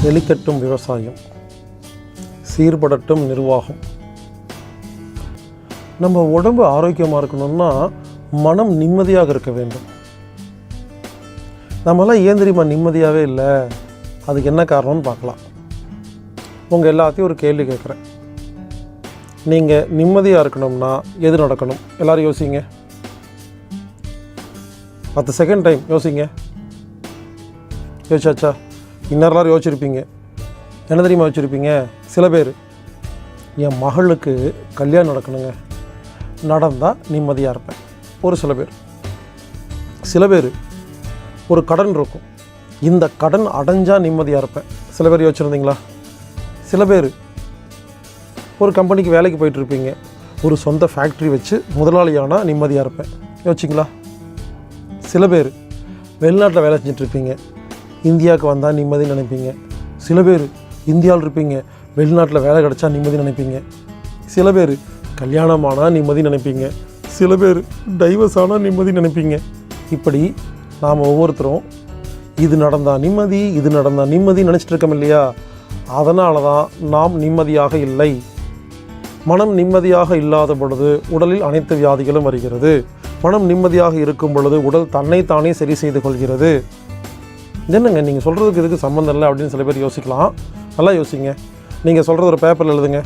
செழிக்கட்டும் விவசாயம், சீர்படட்டும் நிர்வாகம். நம்ம உடம்பு ஆரோக்கியமாக இருக்கணும்னா மனம் நிம்மதியாக இருக்க வேண்டும். நம்மளாம் ஏன் தெரியுமா நிம்மதியாகவே இல்லை? அதுக்கு என்ன காரணம்னு பார்க்கலாம். உங்கள் எல்லாத்தையும் ஒரு கேள்வி கேட்குறேன். நீங்கள் நிம்மதியாக இருக்கணும்னா எது நடக்கணும்? எல்லோரும் யோசிங்க. 10 செகண்ட் டைம் யோசிங்க. யோசிச்சாச்சா? இன்னரெல்லாம் யோசிச்சிருப்பீங்க. என்ன தெரியுமா யோசிச்சிருப்பீங்க? சில பேர் என் மகளுக்கு கல்யாணம் நடக்கணுங்க, நடந்தால் நிம்மதியாக இருப்பேன். ஒரு சில பேர் ஒரு கடன் இருக்கும், இந்த கடன் அடைஞ்சால் நிம்மதியாக இருப்பேன். சில பேர் யோசிச்சுருந்தீங்களா? சில பேர் ஒரு கம்பெனிக்கு வேலைக்கு போயிட்டுருப்பீங்க, ஒரு சொந்த ஃபேக்ட்ரி வச்சு முதலாளியானால் நிம்மதியாக இருப்பேன். யோசிச்சிங்களா? சில பேர் வெளிநாட்டில் வேலை செஞ்சிட்ருப்பீங்க, இந்தியாவுக்கு வந்தால் நிம்மதின்னு நினைப்பீங்க. சில பேர் இந்தியாவில் இருப்பீங்க, வெளிநாட்டில் வேலை கிடச்சா நிம்மதி நினைப்பீங்க. சில பேர் கல்யாணமானால் நிம்மதி நினைப்பீங்க. சில பேர் டைவர்ஸ் ஆனால் நிம்மதி நினைப்பீங்க. இப்படி நாம் ஒவ்வொருத்தரும் இது நடந்தால் நிம்மதி, இது நடந்தால் நிம்மதி நினச்சிட்டு இருக்கோம் இல்லையா? அதனால தான் நாம் நிம்மதியாக இல்லை. மனம் நிம்மதியாக இல்லாத பொழுது உடலில் அனைத்து வியாதிகளும் வருகிறது. மனம் நிம்மதியாக இருக்கும் பொழுது உடல் தன்னைத்தானே சரி செய்து கொள்கிறது. என்னங்க நீங்கள் சொல்கிறதுக்கு இதுக்கு சம்மந்தம் இல்லை அப்படின்னு சில பேர் யோசிக்கலாம். நல்லா யோசிங்க. நீங்கள் சொல்கிறது ஒரு பேப்பரில் எழுதுங்க.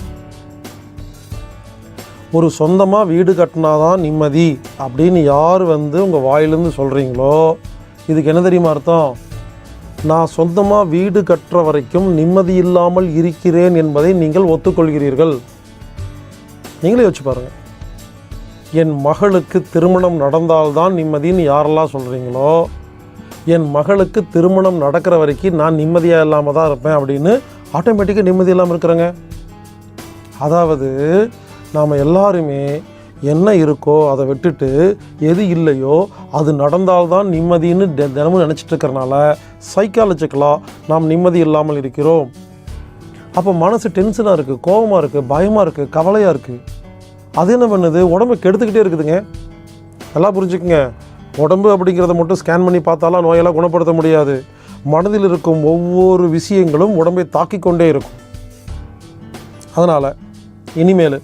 ஒரு சொந்தமாக வீடு கட்டினாதான் நிம்மதி அப்படின்னு யார் உங்கள் வாயிலிருந்து சொல்கிறீங்களோ, இதுக்கு என்ன தெரியுமா அர்த்தம்? நான் சொந்தமாக வீடு கட்டுற வரைக்கும் நிம்மதி இல்லாமல் இருக்கிறேன் என்பதை நீங்கள் ஒத்துக்கொள்கிறீர்கள். நீங்களே யோசிச்சு பாருங்கள். என் மகளுக்கு திருமணம் நடந்தால்தான் நிம்மதின்னு யாரெல்லாம் சொல்கிறீங்களோ, என் மகளுக்கு திருமணம் நடக்கிற வரைக்கும் நான் நிம்மதியாக இல்லாமல் தான் இருப்பேன் அப்படின்னு ஆட்டோமேட்டிக்காக நிம்மதி இல்லாமல் இருக்கிறேங்க. அதாவது நாம் எல்லாருமே என்ன இருக்கோ அதை விட்டுட்டு எது இல்லையோ அது நடந்தால்தான் நிம்மதின்னு தினமும் நினச்சிட்டு இருக்கிறனால சைக்காலஜிக்கலாக நாம் நிம்மதி இல்லாமல் இருக்கிறோம். அப்போ மனசு டென்ஷனாக இருக்குது, கோபமாக இருக்குது, பயமாக இருக்குது, கவலையாக இருக்குது. அது என்ன பண்ணுது? உடம்பை கெடுத்துக்கிட்டே இருக்குதுங்க. நல்லா புரிஞ்சுக்குங்க. உடம்பு அப்படிங்கிறத மட்டும் ஸ்கேன் பண்ணி பார்த்தாலாம் நோயெல்லாம் குணப்படுத்த முடியாது. மனதில் இருக்கும் ஒவ்வொரு விஷயங்களும் உடம்பை தாக்கிக் கொண்டே இருக்கும். அதனால் இனிமேல்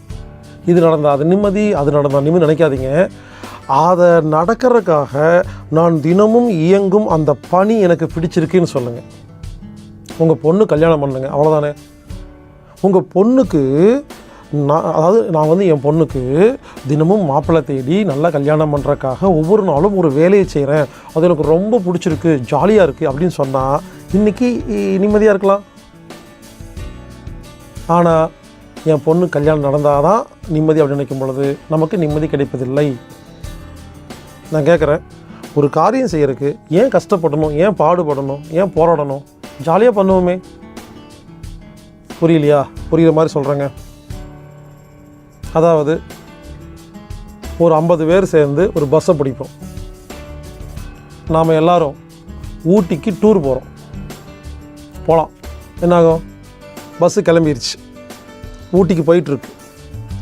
இது நடந்தால் அது நிம்மதி, அது நடந்தால் நிம்மதி நினைக்காதீங்க. அதை நடக்கிறதுக்காக நான் தினமும் இயங்கும் அந்த பணி எனக்கு பிடிச்சிருக்குன்னு சொல்லுங்கள். உங்கள் பொண்ணு கல்யாணம் பண்ணுங்க, அவ்வளோதானே. உங்கள் பொண்ணுக்கு நான் என் பொண்ணுக்கு தினமும் மாப்பிள்ளை தேடி நல்லா கல்யாணம் பண்ணுறதுக்காக ஒவ்வொரு நாளும் ஒரு வேலையை செய்கிறேன், அது எனக்கு ரொம்ப பிடிச்சிருக்கு, ஜாலியாக இருக்குது அப்படின்னு சொன்னால் இன்றைக்கி நிம்மதியாக இருக்கலாம். ஆனால் என் பொண்ணு கல்யாணம் நடந்தால் தான் நிம்மதி அப்படின்னு நினைக்கும் பொழுது நமக்கு நிம்மதி கிடைப்பதில்லை. நான் கேட்குறேன், ஒரு காரியம் செய்கிறதுக்கு ஏன் கஷ்டப்படணும், ஏன் பாடுபடணும், ஏன் போராடணும்? ஜாலியாக பண்ணுவோமே. புரியலையா? புரிகிற மாதிரி சொல்கிறேங்க. அதாவது ஒரு 50 பேர் சேர்ந்து ஒரு பஸ்ஸை பிடிப்போம். நாம் எல்லோரும் ஊட்டிக்கு டூர் போகலாம். என்னாகும்? பஸ்ஸு கிளம்பிடுச்சு, ஊட்டிக்கு போயிட்டுருக்கு.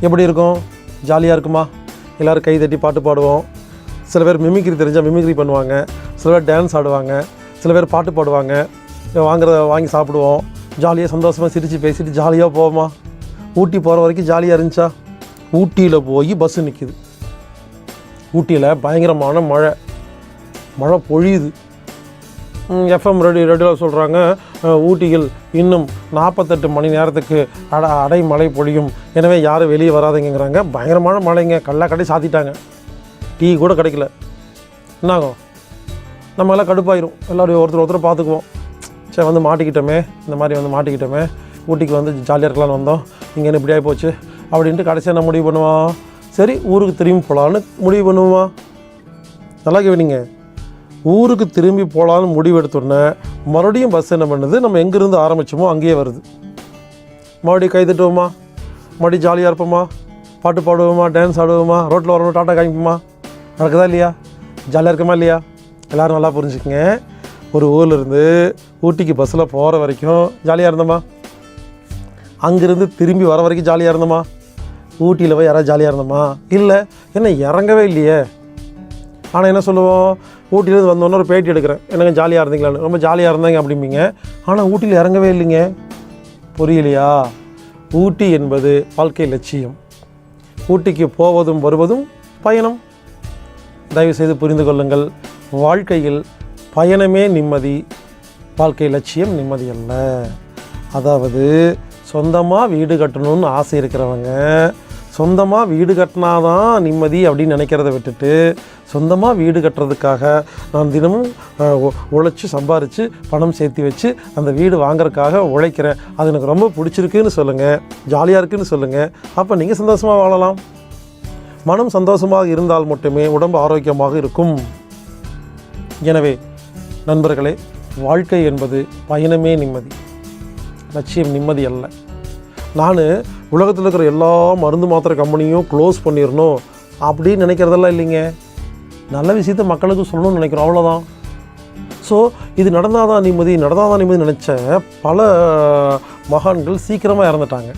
எப்படி இருக்கும்? ஜாலியாக இருக்குமா? எல்லோரும் கை தட்டி பாட்டு பாடுவோம். சில பேர் மிமிக்ரி தெரிஞ்சால் மிமிக்ரி பண்ணுவாங்க, சில பேர் டான்ஸ் ஆடுவாங்க, சில பேர் பாட்டு பாடுவாங்க, வாங்குறத வாங்கி சாப்பிடுவோம். ஜாலியாக சந்தோஷமாக சிரித்து பேசிட்டு ஜாலியாக போவோமா? ஊட்டி போகிற வரைக்கும் ஜாலியாக இருந்துச்சா? ஊட்டியில் போய் பஸ்ஸு நிற்கிது. ஊட்டியில் பயங்கரமான மழை பொழியுது. எஃப்எம் ரேடியோவில் சொல்கிறாங்க, ஊட்டியில் இன்னும் 48 மணி நேரத்துக்கு அடைமழை பொழியும், எனவே யாரும் வெளியே வராதுங்கிறாங்க. பயங்கரமான மழைங்க. கடை சாத்திட்டாங்க, டீ கூட கிடைக்கல. என்னாகும்? நம்ம எல்லாம் கடுப்பாயிரும். எல்லோரும் ஒருத்தர் பார்த்துக்குவோம். சரி மாட்டிக்கிட்டோமே, இந்த மாதிரி மாட்டிக்கிட்டோமே, ஊட்டிக்கு ஜாலியாக இருக்கலான்னு வந்தோம், இங்கே என்ன இப்படி ஆகி போச்சு அப்படின்ட்டு கடைசியாக என்ன முடிவு பண்ணுவான்? சரி ஊருக்கு திரும்பி போகலான்னு முடிவு பண்ணுவான். நல்லா கேவீங்க. ஊருக்கு திரும்பி போகலான்னு முடிவு எடுத்தோடனே மறுபடியும் பஸ் என்ன பண்ணுது? நம்ம எங்கேருந்து ஆரம்பித்தோமோ அங்கேயே வருது. மறுபடியும் கை தட்டுவோமா, மறுபடியும் ஜாலியாக இருப்போமா, பாட்டு பாடுவோமா, டான்ஸ் ஆடுவோமா, ரோட்டில் வரணும், டாட்டா காமிப்போமா? நடக்குதா இல்லையா? ஜாலியாக இருக்கமா இல்லையா? எல்லோரும் நல்லா புரிஞ்சுக்கங்க. ஒரு ஊர்லேருந்து ஊட்டிக்கு பஸ்ஸில் போகிற வரைக்கும் ஜாலியாக இருந்தோமா? அங்கேருந்து திரும்பி வர வரைக்கும் ஜாலியாக இருந்தோமா? ஊட்டியில் போய் யாராவது ஜாலியாக இருந்தோமா? இல்லை. என்ன இறங்கவே இல்லையே. ஆனால் என்ன சொல்லுவோம்? ஊட்டியிலேருந்து வந்தோன்னே ஒரு பேட்டி எடுக்கிறேன், என்னங்க ஜாலியாக இருந்தீங்களான்னு. ரொம்ப ஜாலியாக இருந்தாங்க அப்படிம்பீங்க. ஆனால் ஊட்டியில் இறங்கவே இல்லைங்க. புரியலையா? ஊட்டி என்பது வாழ்க்கை லட்சியம். ஊட்டிக்கு போவதும் வருவதும் பயணம். தயவுசெய்து புரிந்து கொள்ளுங்கள். வாழ்க்கையில் பயணமே நிம்மதி, வாழ்க்கை லட்சியம் நிம்மதி அல்ல. அதாவது சொந்தமாக வீடு கட்டணும்னு ஆசை இருக்கிறவங்க சொந்தமாக வீடு கட்டினாதான் நிம்மதி அப்படின்னு நினைக்கிறத விட்டுட்டு, சொந்தமாக வீடு கட்டுறதுக்காக நான் தினமும் உழைச்சி சம்பாரித்து பணம் சேர்த்து வச்சு அந்த வீடு வாங்குறதுக்காக உழைக்கிறேன், அது எனக்கு ரொம்ப பிடிச்சிருக்குன்னு சொல்லுங்கள், ஜாலியாக இருக்குதுன்னு சொல்லுங்கள். அப்போ நீங்கள் சந்தோஷமாக வாழலாம். மனம் சந்தோஷமாக இருந்தால் மட்டுமே உடம்பு ஆரோக்கியமாக இருக்கும். எனவே நண்பர்களே, வாழ்க்கை என்பது பயணமே நிம்மதி, லட்சியம் நிம்மதி அல்ல. நான் உலகத்தில் இருக்கிற எல்லா மருந்து மாத்திரை கம்பெனியும் க்ளோஸ் பண்ணிடணும் அப்படின்னு நினைக்கிறதெல்லாம் இல்லைங்க. நல்ல விஷயத்த மக்களுக்கு சொல்லணும்னு நினைக்கிறோம், அவ்வளோதான். ஸோ இது நடந்தால் தான் நிம்மதி நினச்ச பல மகான்கள் சீக்கிரமாக இறந்துட்டாங்க.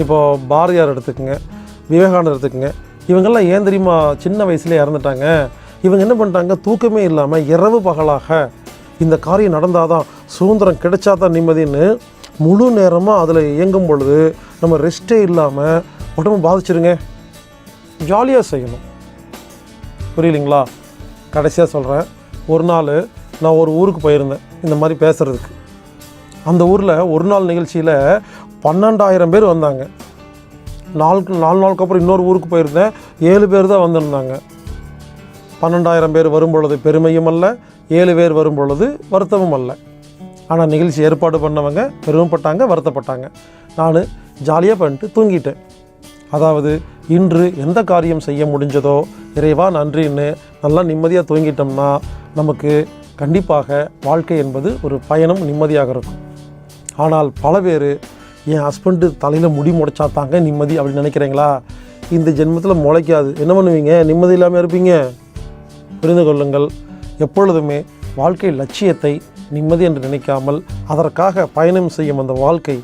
இப்போது பாரதியார் எடுத்துக்கோங்க, விவேகானந்தர் எடுத்துக்கோங்க. இவங்கெல்லாம் ஏன் தெரியுமா சின்ன வயசுலேயே இறந்துட்டாங்க? இவங்க என்ன பண்ணிட்டாங்க, தூக்கமே இல்லாமல் இரவு பகலாக இந்த காரியம் நடந்தால் தான், சுதந்திரம் கிடைச்சா தான் நிம்மதின்னு முழு நேரமாக அதில் இயங்கும் பொழுது நம்ம ரெஸ்ட்டே இல்லாமல் உடம்பு பாதிச்சிருங்க. ஜாலியாக செய்யணும். புரியலைங்களா? கடைசியாக சொல்கிறேன். ஒரு நாள் நான் ஒரு ஊருக்கு போயிருந்தேன் இந்த மாதிரி பேசுகிறதுக்கு. அந்த ஊரில் ஒரு நாள் நிகழ்ச்சியில் 12,000 பேர் வந்தாங்க. 4 நாளுக்கு அப்புறம் இன்னொரு ஊருக்கு போயிருந்தேன், 7 பேர் தான் வந்திருந்தாங்க. 12,000 பேர் வரும்பொழுது பெருமையும் அல்ல, 7 பேர் வரும்பொழுது வருத்தமும் அல்ல. ஆனால் நிகழ்ச்சி ஏற்பாடு பண்ணவங்க பெருமைப்பட்டாங்க, வருத்தப்பட்டாங்க. நான் ஜாலியாக பண்ணிட்டு தூங்கிட்டேன். அதாவது இன்று எந்த காரியம் செய்ய முடிஞ்சதோ இறைவா நன்றின்னு நல்லா நிம்மதியாக தூங்கிட்டோம்னா நமக்கு கண்டிப்பாக வாழ்க்கை என்பது ஒரு பயணம் நிம்மதியாக இருக்கும். ஆனால் பல பேர் என் ஹஸ்பண்டு தலையில் முடி முளைச்சாத்தாங்க நிம்மதி அப்படின்னு நினைக்கிறீங்களா? இந்த ஜென்மத்தில் முளைக்காது. என்ன பண்ணுவீங்க? நிம்மதி இல்லாமல் இருப்பீங்க. புரிந்து கொள்ளுங்கள். எப்பொழுதுமே வாழ்க்கை லட்சியத்தை நிம்மதி என்று நினைக்காமல் அதற்காக பயணம் செய்யும் அந்த வாழ்க்கை,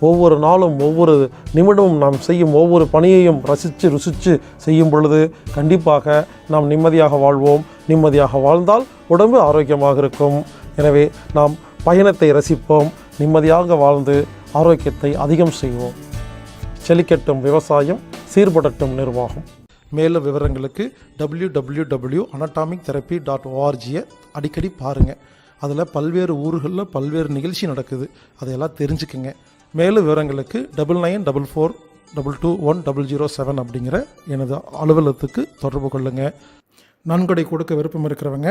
ஒவ்வொரு நாளும் ஒவ்வொரு நிமிடமும் நாம் செய்யும் ஒவ்வொரு பணியையும் ருசித்து செய்யும் பொழுது கண்டிப்பாக நாம் நிம்மதியாக வாழ்வோம். நிம்மதியாக வாழ்ந்தால் உடம்பு ஆரோக்கியமாக இருக்கும். எனவே நாம் பயணத்தை ரசிப்போம், நிம்மதியாக வாழ்ந்து ஆரோக்கியத்தை அதிகம் செய்வோம். செழிக்கட்டும் விவசாயம், சீர்படட்டும் நிர்வாகம். மேலும் விவரங்களுக்கு www.anatomictherapy.org அடிக்கடி பாருங்கள். அதில் பல்வேறு ஊர்களில் பல்வேறு நிகழ்ச்சி நடக்குது, அதையெல்லாம் தெரிஞ்சுக்குங்க. மேலும் விவரங்களுக்கு 9944221007 அப்படிங்கிற எனது அலுவலகத்துக்கு தொடர்பு கொள்ளுங்கள். நன்கொடை கொடுக்க விருப்பம் இருக்கிறவங்க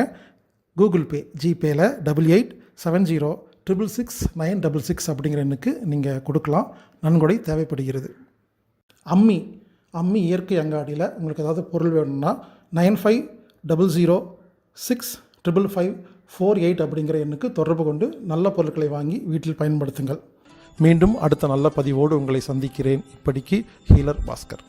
கூகுள் பே, ஜிபேயில் 8870666966 அப்படிங்கிற எண்ணுக்கு நீங்கள் கொடுக்கலாம். நன்கொடை தேவைப்படுகிறது. அம்மி இயற்கை அங்காடியில் உங்களுக்கு ஏதாவது பொருள் வேணும்னா 9500655548 அப்படிங்கிற எண்ணுக்கு தொடர்பு கொண்டு நல்ல பொருட்களை வாங்கி வீட்டில் பயன்படுத்துங்கள். மீண்டும் அடுத்த நல்ல பதிவோடு உங்களை சந்திக்கிறேன். இப்படிக்கு ஹீலர் பாஸ்கர்.